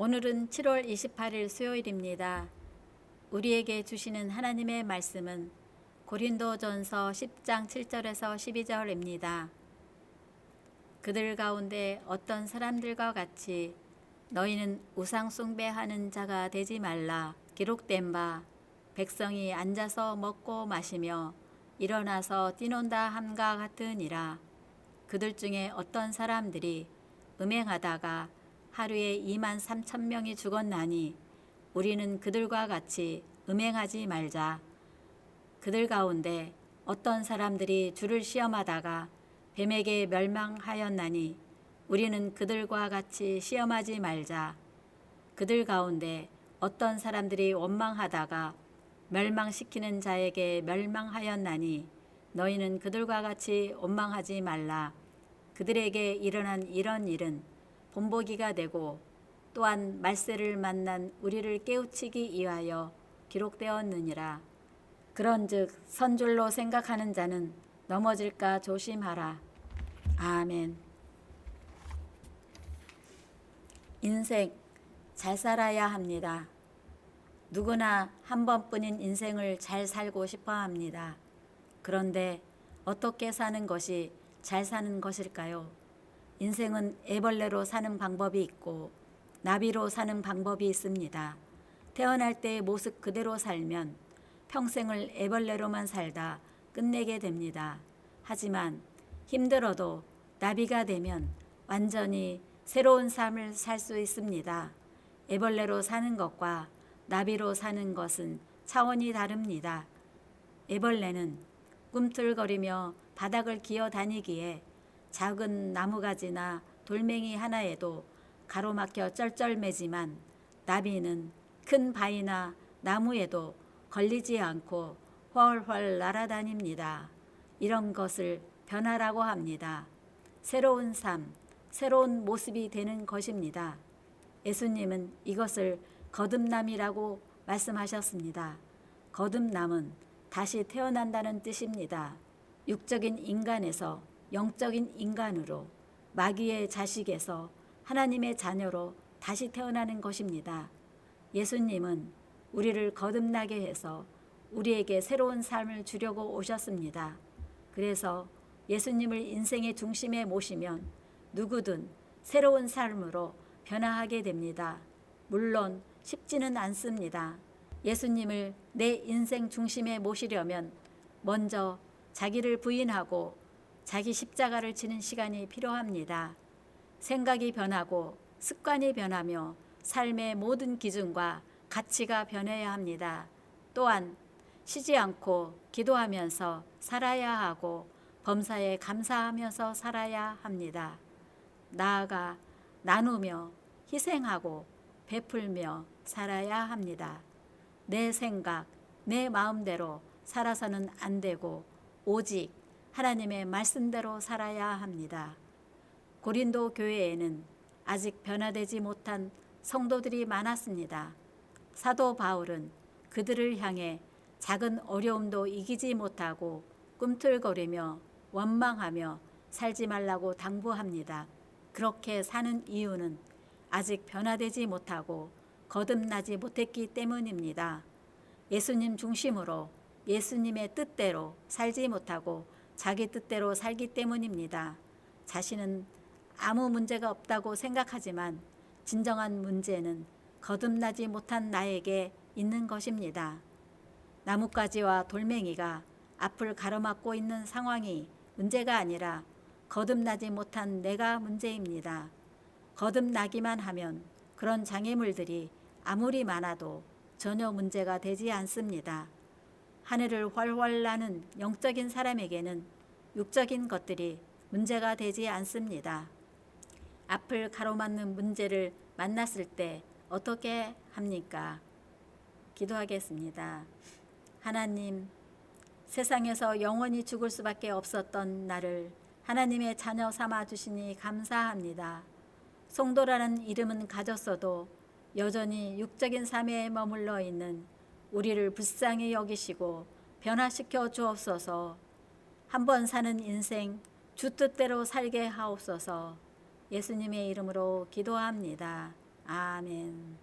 오늘은 7월 28일 수요일입니다. 우리에게 주시는 하나님의 말씀은 고린도전서 10장 7절에서 12절입니다. 그들 가운데 어떤 사람들과 같이 너희는 우상 숭배하는 자가 되지 말라. 기록된 바 백성이 앉아서 먹고 마시며 일어나서 뛰논다 함과 같으니라. 그들 중에 어떤 사람들이 음행하다가 하루에 2만 3천 명이 죽었나니 우리는 그들과 같이 음행하지 말자. 그들 가운데 어떤 사람들이 주를 시험하다가 뱀에게 멸망하였나니 우리는 그들과 같이 시험하지 말자. 그들 가운데 어떤 사람들이 원망하다가 멸망시키는 자에게 멸망하였나니 너희는 그들과 같이 원망하지 말라. 그들에게 일어난 이런 일은 본보기가 되고 또한 말세를 만난 우리를 깨우치기 위하여 기록되었느니라. 그런즉 선줄로 생각하는 자는 넘어질까 조심하라. 아멘. 인생 잘 살아야 합니다. 누구나 한 번뿐인 인생을 잘 살고 싶어 합니다. 그런데 어떻게 사는 것이 잘 사는 것일까요? 인생은 애벌레로 사는 방법이 있고 나비로 사는 방법이 있습니다. 태어날 때의 모습 그대로 살면 평생을 애벌레로만 살다 끝내게 됩니다. 하지만 힘들어도 나비가 되면 완전히 새로운 삶을 살 수 있습니다. 애벌레로 사는 것과 나비로 사는 것은 차원이 다릅니다. 애벌레는 꿈틀거리며 바닥을 기어 다니기에 작은 나무가지나 돌멩이 하나에도 가로막혀 쩔쩔매지만 나비는 큰 바위나 나무에도 걸리지 않고 훨훨 날아다닙니다. 이런 것을 변화라고 합니다. 새로운 삶, 새로운 모습이 되는 것입니다. 예수님은 이것을 거듭남이라고 말씀하셨습니다. 거듭남은 다시 태어난다는 뜻입니다. 육적인 인간에서 영적인 인간으로, 마귀의 자식에서 하나님의 자녀로 다시 태어나는 것입니다. 예수님은 우리를 거듭나게 해서 우리에게 새로운 삶을 주려고 오셨습니다. 그래서 예수님을 인생의 중심에 모시면 누구든 새로운 삶으로 변화하게 됩니다. 물론 쉽지는 않습니다. 예수님을 내 인생 중심에 모시려면 먼저 자기를 부인하고 자기 십자가를 지는 시간이 필요합니다. 생각이 변하고 습관이 변하며 삶의 모든 기준과 가치가 변해야 합니다. 또한 쉬지 않고 기도하면서 살아야 하고 범사에 감사하면서 살아야 합니다. 나아가 나누며 희생하고 베풀며 살아야 합니다. 내 생각, 내 마음대로 살아서는 안 되고 오직 하나님의 말씀대로 살아야 합니다. 고린도 교회에는 아직 변화되지 못한 성도들이 많았습니다. 사도 바울은 그들을 향해 작은 어려움도 이기지 못하고 꿈틀거리며 원망하며 살지 말라고 당부합니다. 그렇게 사는 이유는 아직 변화되지 못하고 거듭나지 못했기 때문입니다. 예수님 중심으로 예수님의 뜻대로 살지 못하고 자기 뜻대로 살기 때문입니다. 자신은 아무 문제가 없다고 생각하지만 진정한 문제는 거듭나지 못한 나에게 있는 것입니다. 나뭇가지와 돌멩이가 앞을 가로막고 있는 상황이 문제가 아니라 거듭나지 못한 내가 문제입니다. 거듭나기만 하면 그런 장애물들이 아무리 많아도 전혀 문제가 되지 않습니다. 하늘을 훨훨 나는 영적인 사람에게는 육적인 것들이 문제가 되지 않습니다. 앞을 가로막는 문제를 만났을 때 어떻게 합니까? 기도하겠습니다. 하나님, 세상에서 영원히 죽을 수밖에 없었던 나를 하나님의 자녀 삼아 주시니 감사합니다. 성도라는 이름은 가졌어도 여전히 육적인 삶에 머물러 있는 우리를 불쌍히 여기시고 변화시켜 주옵소서. 한번 사는 인생 주 뜻대로 살게 하옵소서. 예수님의 이름으로 기도합니다. 아멘.